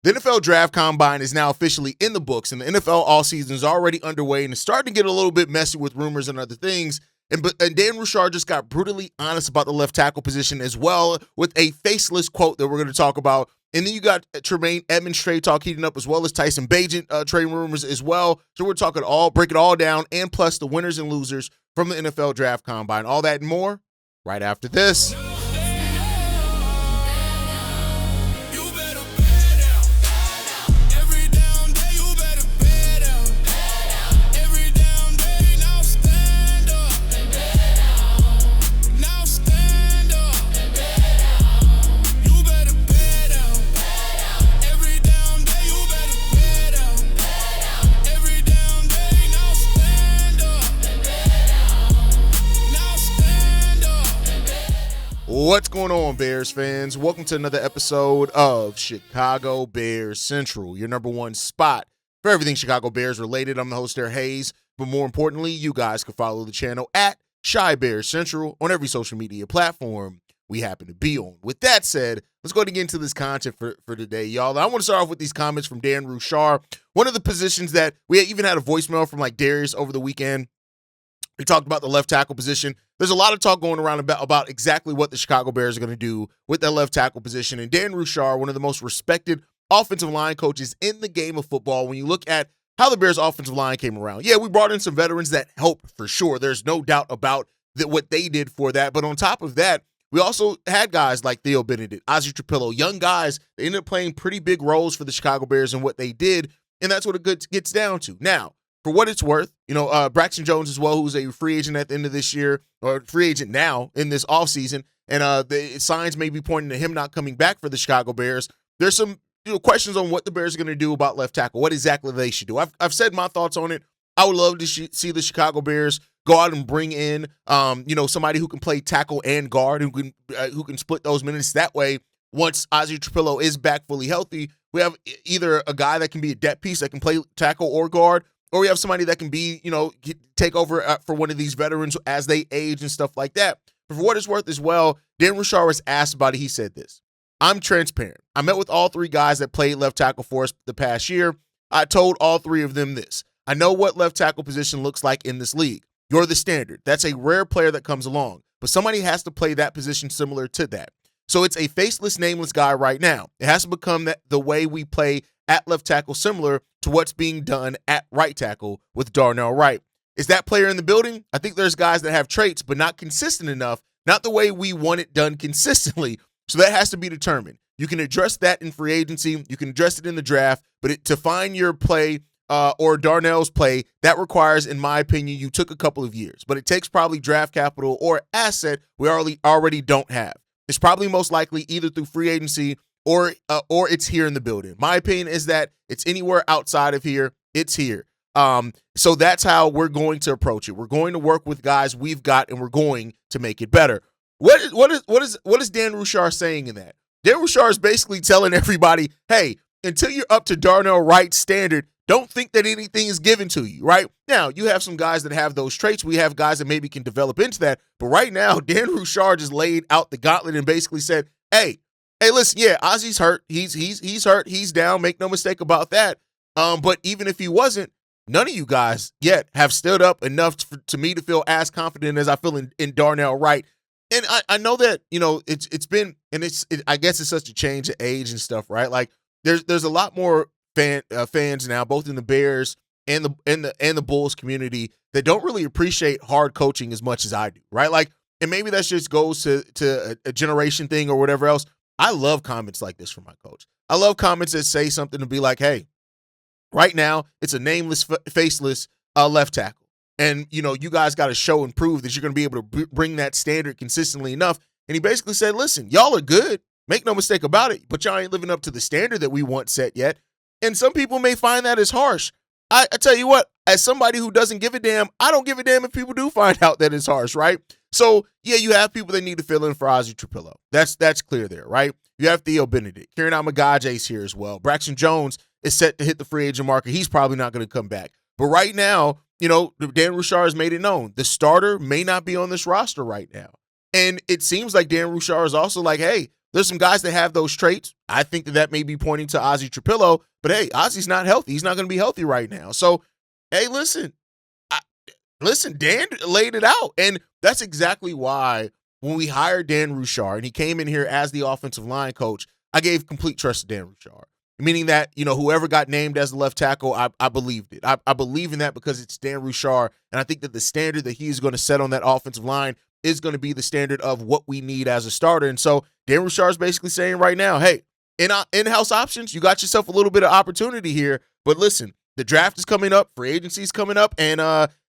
The NFL Draft Combine is now officially in the books, and the NFL offseason is already underway and it's starting to get a little bit messy with rumors and other things. And Dan Roushar just got brutally honest about the left tackle position as well with a faceless quote that we're going to talk about. And then you got Tremaine Edmunds trade talk heating up, as well as Tyson Bagent trade rumors as well. So we're talking break it all down, and plus the winners and losers from the NFL Draft Combine. All that and more right after this. What's going on, Bears fans? Welcome to another episode of Chicago Bears Central, your number one spot for everything Chicago Bears related. I'm the host there, Haize, but more importantly, you guys can follow the channel at Chi Bears Central on every social media platform we happen to be on. With that said, let's go ahead and get into this content for today, y'all. I want to start off with these comments from Dan Roushar, one of the positions that we even had a voicemail from Darius over the weekend. We talked about the left tackle position. There's a lot of talk going around about exactly what the Chicago Bears are going to do with that left tackle position. And Dan Roushar, one of the most respected offensive line coaches in the game of football, when you look at how the Bears offensive line came around, yeah, we brought in some veterans that helped for sure. There's no doubt about what they did for that. But on top of that, we also had guys like Theo Benedict, Ozzie Trapillo, young guys that ended up playing pretty big roles for the Chicago Bears and what they did. And that's what it gets down to. Now, for what it's worth, Braxton Jones as well, who's a free agent at the end of this year, or free agent now in this offseason, and the signs may be pointing to him not coming back for the Chicago Bears. There's some questions on what the Bears are going to do about left tackle, what exactly they should do. I've said my thoughts on it. I would love to see the Chicago Bears go out and bring in, somebody who can play tackle and guard, who can split those minutes. That way, once Ozzie Trapillo is back fully healthy, we have either a guy that can be a depth piece that can play tackle or guard, or we have somebody that can be, take over for one of these veterans as they age and stuff like that. But for what it's worth as well, Dan Roushar was asked about it. He said this: "I'm transparent. I met with all three guys that played left tackle for us the past year. I told all three of them this. I know what left tackle position looks like in this league. You're the standard. That's a rare player that comes along, but somebody has to play that position similar to that. So it's a faceless, nameless guy right now. It has to become the way we play at left tackle, similar to what's being done at right tackle with Darnell Wright. Is that player in the building? I think there's guys that have traits, but not consistent enough, not the way we want it done consistently. So that has to be determined. You can address that in free agency. You can address it in the draft, but to find your play or Darnell's play, that requires, in my opinion, you took a couple of years, but it takes probably draft capital or asset we already don't have. It's probably most likely either through free agency or it's here in the building. My opinion is that it's anywhere outside of here, it's here. So that's how we're going to approach it. We're going to work with guys we've got, and we're going to make it better." What is Dan Roushar saying in that? Dan Roushar is basically telling everybody, hey, until you're up to Darnell Wright's standard, don't think that anything is given to you, right? Now, you have some guys that have those traits. We have guys that maybe can develop into that. But right now, Dan Roushar just laid out the gauntlet and basically said, hey, listen, yeah, Ozzie's hurt. He's hurt. He's down. Make no mistake about that. But even if he wasn't, none of you guys yet have stood up enough to me to feel as confident as I feel in Darnell Wright. And I know that, it's been, and I guess it's such a change of age and stuff, right? Like there's a lot more fans now, both in the Bears and the Bulls community, that don't really appreciate hard coaching as much as I do, right? Like, and maybe that just goes to a generation thing or whatever else. I love comments like this from my coach. I love comments that say something to be like, hey, right now it's a nameless, faceless left tackle. And, you guys got to show and prove that you're going to be able to bring that standard consistently enough. And he basically said, listen, y'all are good. Make no mistake about it, but y'all ain't living up to the standard that we want set yet. And some people may find that as harsh. I tell you what, as somebody who doesn't give a damn, I don't give a damn if people do find out that it's harsh, right? So, yeah, you have people that need to fill in for Ozzie Trapillo. That's clear there, right? You have Theo Benedict. Kieran Amagaje's here as well. Braxton Jones is set to hit the free agent market. He's probably not going to come back. But right now, Dan Roushar has made it known. The starter may not be on this roster right now. And it seems like Dan Roushar is also like, hey, there's some guys that have those traits. I think that may be pointing to Ozzy Trapillo, but hey, Ozzy's not healthy. He's not going to be healthy right now. So, hey, listen, Dan laid it out. And that's exactly why when we hired Dan Roushar and he came in here as the offensive line coach, I gave complete trust to Dan Roushar, meaning that, whoever got named as the left tackle, I believed it. I believe in that because it's Dan Roushar, and I think that the standard that he's going to set on that offensive line is going to be the standard of what we need as a starter. And so Dan Roushar is basically saying right now, hey, in-house options, you got yourself a little bit of opportunity here, but listen, the draft is coming up, free agency is coming up, and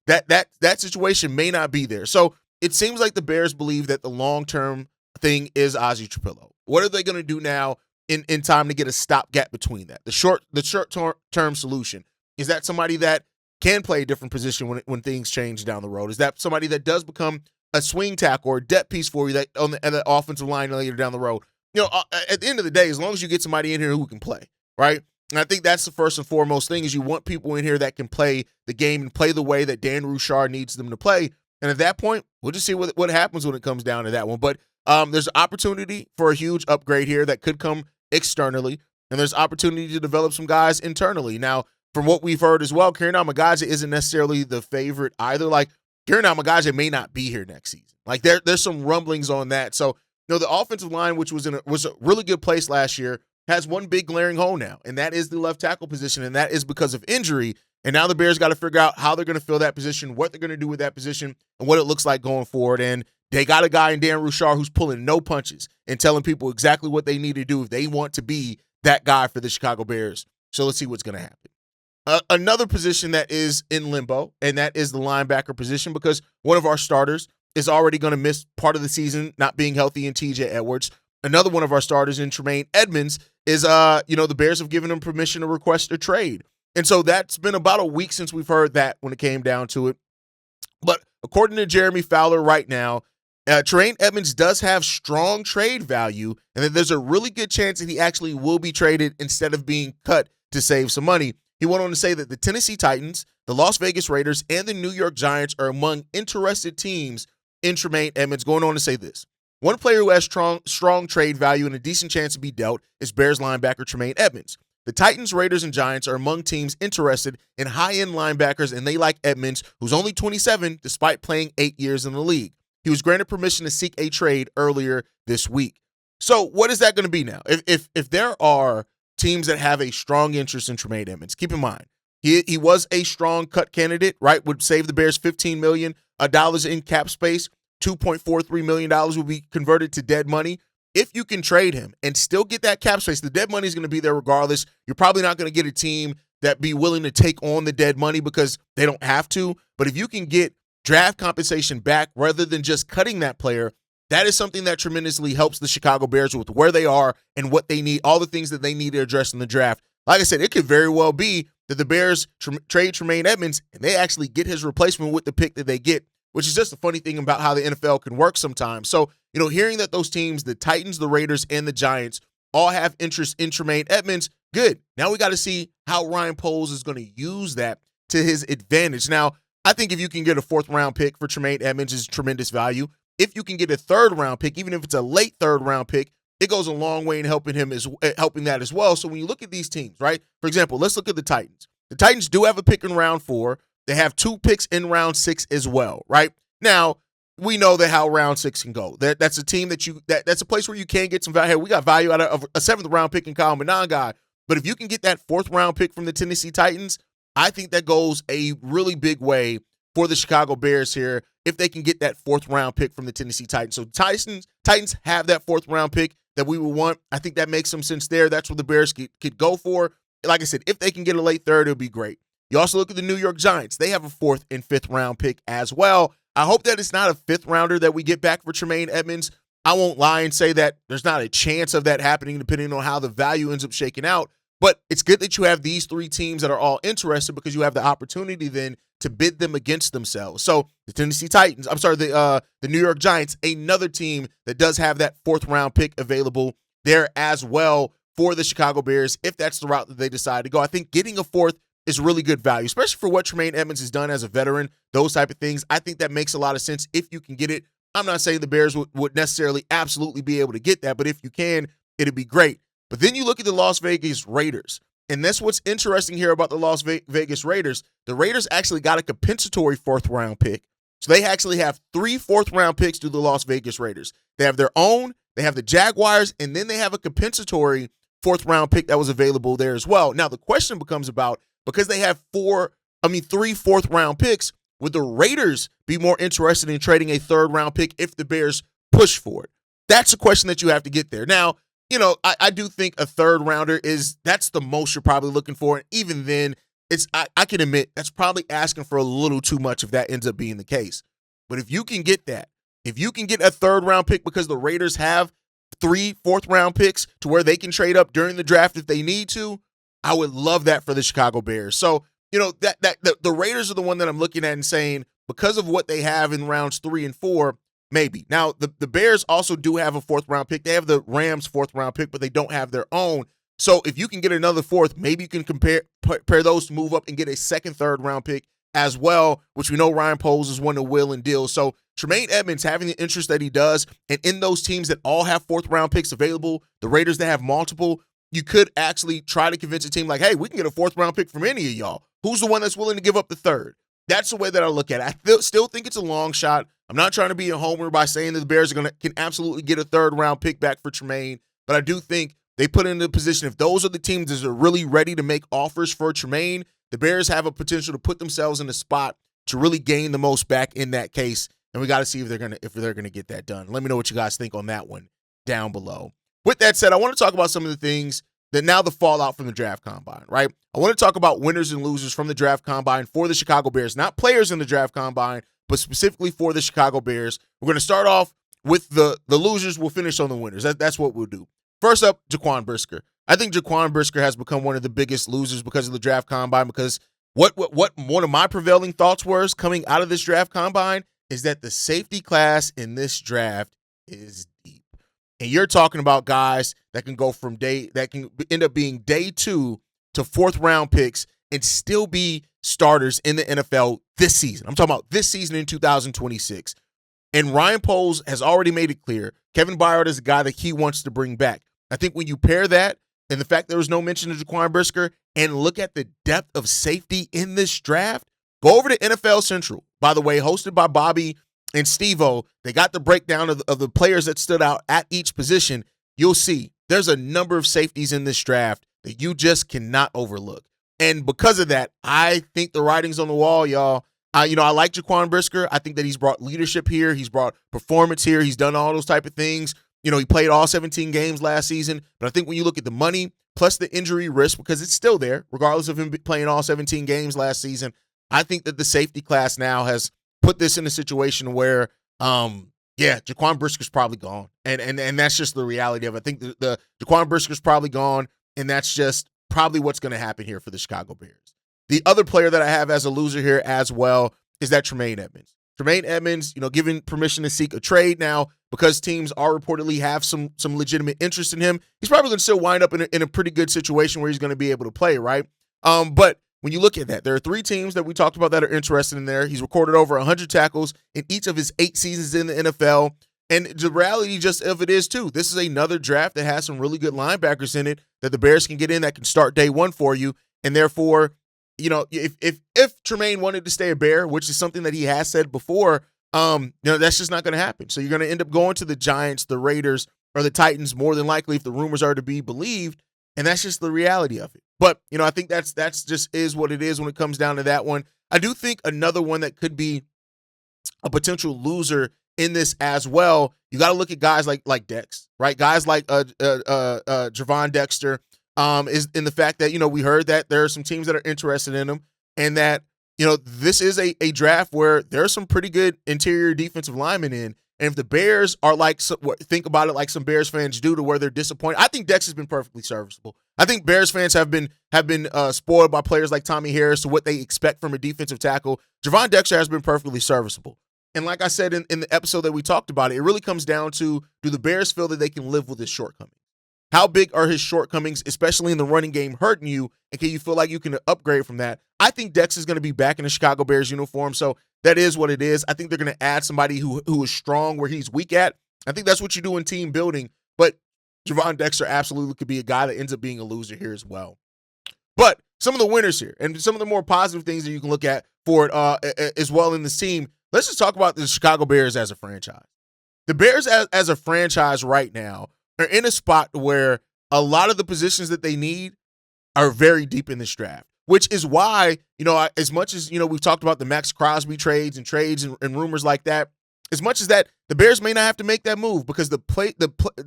that situation may not be there. So it seems like the Bears believe that the long-term thing is Ozzy Trapillo. What are they going to do now in time to get a stopgap between that? The short-term solution, is that somebody that can play a different position when things change down the road? Is that somebody that does become a swing tackle or a depth piece for you that on the offensive line later down the road? At the end of the day, as long as you get somebody in here who can play, right? And I think that's the first and foremost thing is you want people in here that can play the game and play the way that Dan Roushar needs them to play. And at that point, we'll just see what happens when it comes down to that one. But there's opportunity for a huge upgrade here that could come externally, and there's opportunity to develop some guys internally. Now, from what we've heard as well, Karen Amagaja isn't necessarily the favorite either. Like, Karen Amagaja may not be here next season. Like, there's some rumblings on that. So, the offensive line, which was a really good place last year, has one big glaring hole now, and that is the left tackle position, and that is because of injury. And now the Bears got to figure out how they're going to fill that position, what they're going to do with that position, and what it looks like going forward. And they got a guy in Dan Roushar who's pulling no punches and telling people exactly what they need to do if they want to be that guy for the Chicago Bears. So let's see what's going to happen. Another position that is in limbo, and that is the linebacker position, because one of our starters is already going to miss part of the season, not being healthy in TJ Edwards. Another one of our starters in Tremaine Edmunds is, the Bears have given him permission to request a trade. And so that's been about a week since we've heard that when it came down to it. But according to Jeremy Fowler right now, Tremaine Edmunds does have strong trade value, and that there's a really good chance that he actually will be traded instead of being cut to save some money. He went on to say that the Tennessee Titans, the Las Vegas Raiders, and the New York Giants are among interested teams in Tremaine Edmunds, going on to say this. One player who has strong trade value and a decent chance to be dealt is Bears linebacker Tremaine Edmunds. The Titans, Raiders, and Giants are among teams interested in high-end linebackers, and they like Edmunds, who's only 27 despite playing 8 years in the league. He was granted permission to seek a trade earlier this week. So what is that going to be now? If there are teams that have a strong interest in Tremaine Edmunds, keep in mind, he was a strong cut candidate, right? Would save the Bears $15 million in cap space. $2.43 million will be converted to dead money. If you can trade him and still get that cap space, the dead money is going to be there regardless. You're probably not going to get a team that be willing to take on the dead money because they don't have to. But if you can get draft compensation back rather than just cutting that player, that is something that tremendously helps the Chicago Bears with where they are and what they need, all the things that they need to address in the draft. Like I said, it could very well be that the Bears trade Tremaine Edmunds and they actually get his replacement with the pick that they get, which is just a funny thing about how the NFL can work sometimes. So, hearing that those teams, the Titans, the Raiders, and the Giants, all have interest in Tremaine Edmunds, good. Now we got to see how Ryan Poles is going to use that to his advantage. Now, I think if you can get a fourth-round pick for Tremaine Edmunds is tremendous value. If you can get a third-round pick, even if it's a late third-round pick, it goes a long way in helping that as well. So when you look at these teams, right? For example, let's look at the Titans. The Titans do have a pick in round 4. They have 2 picks in round 6 as well, right? Now, we know that how round 6 can go. That's a team that's a place where you can get some value. Hey, we got value out of a 7th-round pick in Kyle Monangai. But if you can get that 4th-round pick from the Tennessee Titans, I think that goes a really big way for the Chicago Bears here if they can get that 4th-round pick from the Tennessee Titans. So Titans have that 4th-round pick that we would want. I think that makes some sense there. That's what the Bears could go for. Like I said, if they can get a late third, it would be great. You also look at the New York Giants. They have a 4th and 5th-round pick as well. I hope that it's not a 5th-rounder that we get back for Tremaine Edmunds. I won't lie and say that there's not a chance of that happening depending on how the value ends up shaking out. But it's good that you have these 3 teams that are all interested because you have the opportunity then to bid them against themselves. So the New York Giants, another team that does have that 4th-round pick available there as well for the Chicago Bears if that's the route that they decide to go. I think getting a 4th is really good value, especially for what Tremaine Edmunds has done as a veteran, those type of things. I think that makes a lot of sense if you can get it. I'm not saying the Bears would necessarily absolutely be able to get that, but if you can, it'd be great. But then you look at the Las Vegas Raiders, and that's what's interesting here about the Las Vegas Raiders. The Raiders actually got a compensatory fourth-round pick. So they actually have 3 fourth-round picks through the Las Vegas Raiders. They have their own, they have the Jaguars, and then they have a compensatory fourth-round pick that was available there as well. Now, the question becomes about, because they have 3 fourth-round picks, would the Raiders be more interested in trading a third-round pick if the Bears push for it? That's a question that you have to get there. Now, I do think a third-rounder that's the most you're probably looking for. And even then, I can admit that's probably asking for a little too much if that ends up being the case. But if you can get that, if you can get a third-round pick because the Raiders have 3 fourth-round picks to where they can trade up during the draft if they need to, I would love that for the Chicago Bears. So, the Raiders are the one that I'm looking at and saying, because of what they have in rounds 3 and 4, maybe. Now, the Bears also do have a fourth-round pick. They have the Rams' fourth-round pick, but they don't have their own. So if you can get another fourth, maybe you can compare those to move up and get a second, third-round pick as well, which we know Ryan Poles is one to will and deal. So Tremaine Edmunds having the interest that he does, and in those teams that all have fourth-round picks available, the Raiders that have multiple, you could actually try to convince a team like, hey, we can get a fourth-round pick from any of y'all. Who's the one that's willing to give up the third? That's the way that I look at it. I still think it's a long shot. I'm not trying to be a homer by saying that the Bears can absolutely get a third-round pick back for Tremaine, but I do think they put in the position, if those are the teams that are really ready to make offers for Tremaine, the Bears have a potential to put themselves in a spot to really gain the most back in that case, and we got to see if they're gonna get that done. Let me know what you guys think on that one down below. With that said, I want to talk about some of the things that now the fallout from the draft combine, right? I want to talk about winners and losers from the draft combine for the Chicago Bears, not players in the draft combine, but specifically for the Chicago Bears. We're going to start off with the losers. We'll finish on the winners. That's what we'll do. First up, Jaquan Brisker. I think Jaquan Brisker has become one of the biggest losers because of the draft combine, because what one of my prevailing thoughts was coming out of this draft combine is that the safety class in this draft is deep. And you're talking about guys that can go that can end up being day 2 to 4th round picks and still be starters in the NFL this season. I'm talking about this season in 2026. And Ryan Poles has already made it clear Kevin Byard is a guy that he wants to bring back. I think when you pair that and the fact there was no mention of Jaquan Brisker and look at the depth of safety in this draft, go over to NFL Central, by the way, hosted by Bobby and Steve-O. They got the breakdown of the players that stood out at each position. You'll see there's a number of safeties in this draft that you just cannot overlook. And because of that, I think the writing's on the wall, y'all. I like Jaquan Brisker. I think that he's brought leadership here. He's brought performance here. He's done all those type of things. He played all 17 games last season. But I think when you look at the money plus the injury risk, because it's still there, regardless of him playing all 17 games last season, I think that the safety class now has put this in a situation where, Jaquan Brisker's probably gone. And that's just the reality of it. I think the Jaquan Brisker's probably gone, and that's just probably what's going to happen here for the Chicago Bears. The other player that I have as a loser here as well is that Tremaine Edmunds. Tremaine Edmunds, given permission to seek a trade now because teams are reportedly have some legitimate interest in him. He's probably going to still wind up in a pretty good situation where he's going to be able to play, right? But when you look at that, there are 3 teams that we talked about that are interested in there. He's recorded over 100 tackles in each of his 8 seasons in the NFL. And the reality just of it is, too, this is another draft that has some really good linebackers in it that the Bears can get in that can start day 1 for you. And therefore, if Tremaine wanted to stay a Bear, which is something that he has said before, that's just not going to happen. So you're going to end up going to the Giants, the Raiders, or the Titans more than likely if the rumors are to be believed. And that's just the reality of it. But, I think that's just is what it is when it comes down to that one. I do think another one that could be a potential loser in this as well, you got to look at guys like Dex, right? Guys like Javon Dexter, is in the fact that, we heard that there are some teams that are interested in him and that, this is a draft where there are some pretty good interior defensive linemen in. And if the Bears are think about it like some Bears fans do to where they're disappointed, I think Dex has been perfectly serviceable. I think Bears fans have been spoiled by players like Tommy Harris to what they expect from a defensive tackle. Javon Dexter has been perfectly serviceable. And like I said in the episode that we talked about, it really comes down to, do the Bears feel that they can live with his shortcomings? How big are his shortcomings, especially in the running game, hurting you? And can you feel like you can upgrade from that? I think Dex is going to be back in the Chicago Bears uniform, so that is what it is. I think they're going to add somebody who is strong where he's weak at. I think that's what you do in team building, but Javon Dexter absolutely could be a guy that ends up being a loser here as well. But some of the winners here and some of the more positive things that you can look at for it as well in this team, let's just talk about the Chicago Bears as a franchise. The Bears as a franchise right now are in a spot where a lot of the positions that they need are very deep in this draft, which is why, as much as, we've talked about the Max Crosby trades and rumors like that, as much as that, the Bears may not have to make that move because the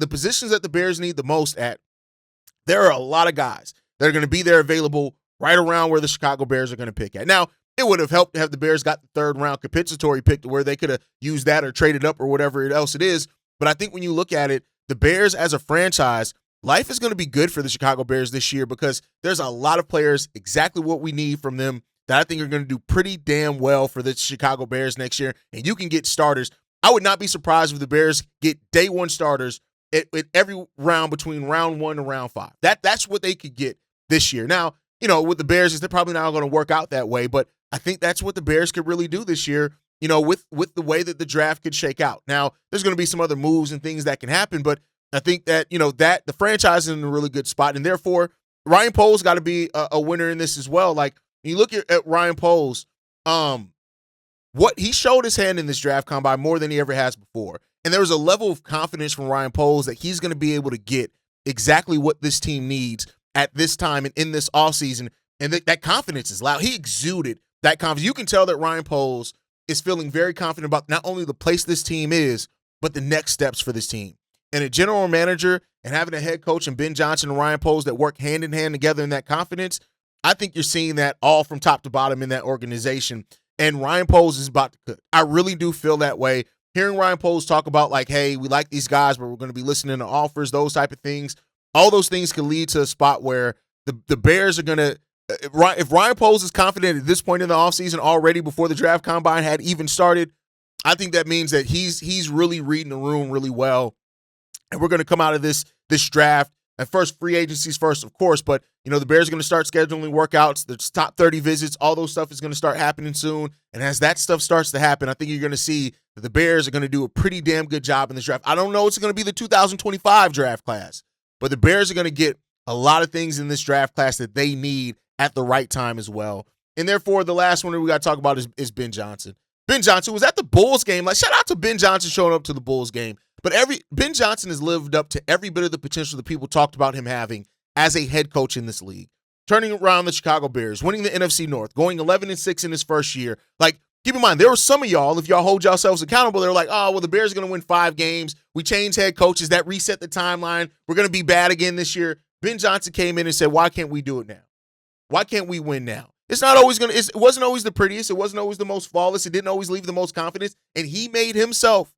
positions that the Bears need the most at, there are a lot of guys that are going to be there available right around where the Chicago Bears are going to pick at. Now, it would have helped to have the Bears got the third-round compensatory pick to where they could have used that or traded up or whatever else it is. But I think when you look at it, the Bears as a franchise, life is going to be good for the Chicago Bears this year because there's a lot of players, exactly what we need from them, that I think are going to do pretty damn well for the Chicago Bears next year, and you can get starters. I would not be surprised if the Bears get day one starters at every round between round 1 and round 5. That's what they could get this year. Now, with the Bears, they're probably not going to work out that way, but I think that's what the Bears could really do this year, with the way that the draft could shake out. Now, there's going to be some other moves and things that can happen, but I think that, that the franchise is in a really good spot, and therefore, Ryan Poles got to be a winner in this as well. Like, when you look at Ryan Poles, what he showed his hand in this draft combine more than he ever has before. And there was a level of confidence from Ryan Poles that he's going to be able to get exactly what this team needs at this time and in this offseason. And that confidence is loud. He exuded that confidence. You can tell that Ryan Poles is feeling very confident about not only the place this team is, but the next steps for this team. And a general manager and having a head coach and Ben Johnson and Ryan Poles that work hand in hand together in that confidence, I think you're seeing that all from top to bottom in that organization. And Ryan Poles is about to cook. I really do feel that way. Hearing Ryan Poles talk about like, hey, we like these guys, but we're going to be listening to offers, those type of things. All those things can lead to a spot where the Bears are going to, if Ryan Poles is confident at this point in the offseason already before the draft combine had even started, I think that means that he's really reading the room really well. And we're going to come out of this draft. At first, free agencies first, of course, but, the Bears are going to start scheduling workouts. The top 30 visits, all those stuff is going to start happening soon. And as that stuff starts to happen, I think you're going to see that the Bears are going to do a pretty damn good job in this draft. I don't know it's going to be the 2025 draft class, but the Bears are going to get a lot of things in this draft class that they need at the right time as well. And therefore, the last one that we got to talk about is Ben Johnson. Ben Johnson was at the Bulls game. Like, shout out to Ben Johnson showing up to the Bulls game. But Ben Johnson has lived up to every bit of the potential that people talked about him having as a head coach in this league. Turning around the Chicago Bears, winning the NFC North, going 11-6 in his first year. Like, keep in mind, there were some of y'all, if y'all hold yourselves accountable, they're like, oh, well, the Bears are going to win 5 games. We changed head coaches. That reset the timeline. We're going to be bad again this year. Ben Johnson came in and said, why can't we do it now? Why can't we win now? It's not always going to, it wasn't always the prettiest. It wasn't always the most flawless. It didn't always leave the most confidence. And he made himself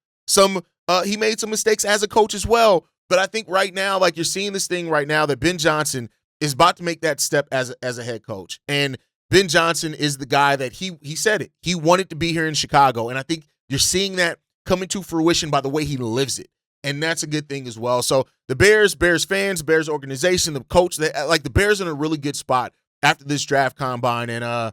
he made some mistakes as a coach as well. But I think right now, like you're seeing this thing right now that Ben Johnson is about to make that step as a head coach. And Ben Johnson is the guy that he said it. He wanted to be here in Chicago. And I think you're seeing that coming to fruition by the way he lives it. And that's a good thing as well. So the Bears fans, Bears organization, the coach, the Bears are in a really good spot after this draft combine. And I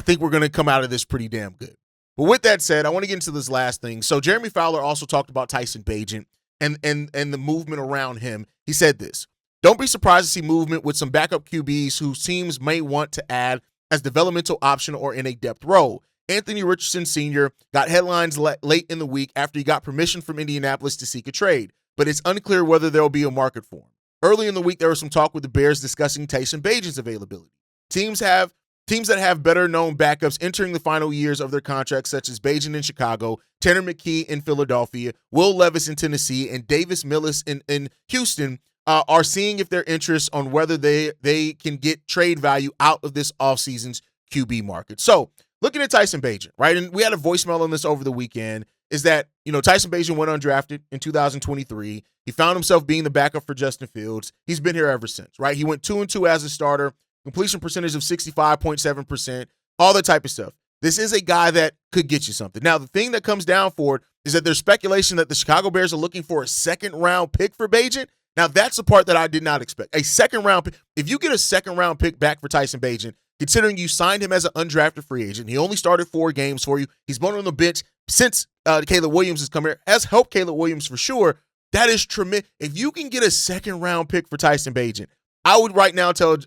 think we're going to come out of this pretty damn good. But with that said, I want to get into this last thing. So Jeremy Fowler also talked about Tyson Bagent and the movement around him. He said this: don't be surprised to see movement with some backup QBs whose teams may want to add as developmental option or in a depth role. Anthony Richardson Sr. got headlines late in the week after he got permission from Indianapolis to seek a trade, but it's unclear whether there will be a market for him. Early in the week, there was some talk with the Bears discussing Tyson Bagent's availability. Teams that have better-known backups entering the final years of their contracts, such as Bagent in Chicago, Tanner McKee in Philadelphia, Will Levis in Tennessee, and Davis Millis in Houston, are seeing if their interest on whether they can get trade value out of this offseason's QB market. So, looking at Tyson Bagent, right, and we had a voicemail on this over the weekend, is that, Tyson Bagent went undrafted in 2023. He found himself being the backup for Justin Fields. He's been here ever since, right? He went 2-2 as a starter. Completion percentage of 65.7%, all that type of stuff. This is a guy that could get you something. Now, the thing that comes down for it is that there's speculation that the Chicago Bears are looking for a second-round pick for Bagent. Now, that's the part that I did not expect. A second-round pick. If you get a second-round pick back for Tyson Bagent, considering you signed him as an undrafted free agent, he only started 4 games for you. He's been on the bench since Caleb Williams has come here. Has helped Caleb Williams for sure. That is tremendous. If you can get a second-round pick for Tyson Bagent, I would right now tell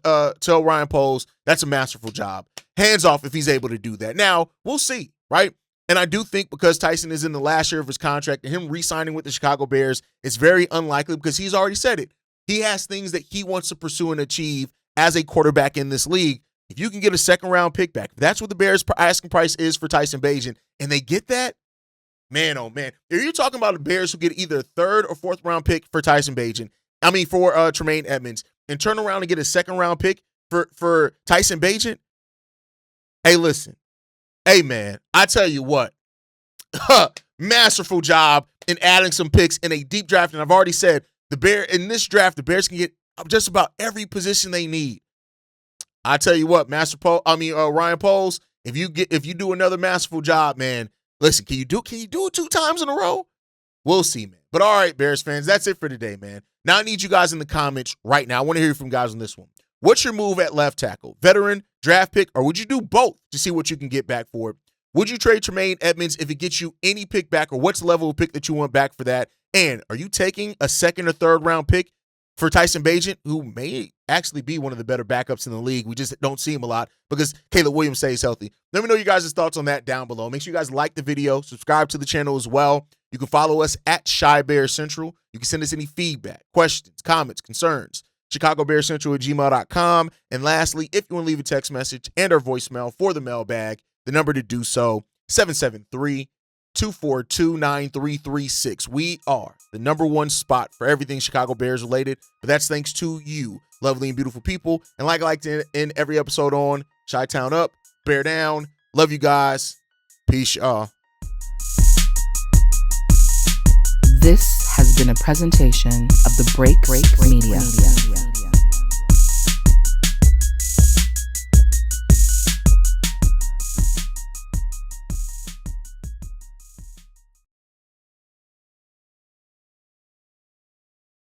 Ryan Poles that's a masterful job. Hands off if he's able to do that. Now, we'll see, right? And I do think because Tyson is in the last year of his contract and him re-signing with the Chicago Bears is very unlikely because he's already said it. He has things that he wants to pursue and achieve as a quarterback in this league. If you can get a second-round pick back, if that's what the Bears' asking price is for Tyson Bagent, and they get that, man, oh, man. If you're talking about the Bears who get either a third or fourth-round pick for Tyson Bagent, for Tremaine Edmunds, and turn around and get a second-round pick for Tyson Bagent, hey, listen. Hey, man, I tell you what, masterful job in adding some picks in a deep draft. And I've already said in this draft, the Bears can get just about every position they need. I tell you what, Ryan Poles, if you do another masterful job, man, listen, can you do it 2 times in a row? We'll see, man. But all right, Bears fans, that's it for today, man. Now I need you guys in the comments right now. I want to hear from guys on this one. What's your move at left tackle? Veteran, draft pick, or would you do both to see what you can get back for it? Would you trade Tremaine Edmunds if it gets you any pick back, or what's the level of pick that you want back for that? And are you taking a second or third round pick for Tyson Bagent, who may actually be one of the better backups in the league? We just don't see him a lot because Caleb Williams stays healthy. Let me know you guys' thoughts on that down below. Make sure you guys like the video, subscribe to the channel as well. You can follow us at Shy Bear Central. You can send us any feedback, questions, comments, concerns. ChicagoBearCentral@gmail.com. And lastly, if you want to leave a text message and our voicemail for the mailbag, the number to do so, 773-242-9336. We are the #1 spot for everything Chicago Bears related, but that's thanks to you, lovely and beautiful people. And like I like to end every episode on, Chi-Town up, Bear down. Love you guys. Peace, y'all. This has been a presentation of the Break Media.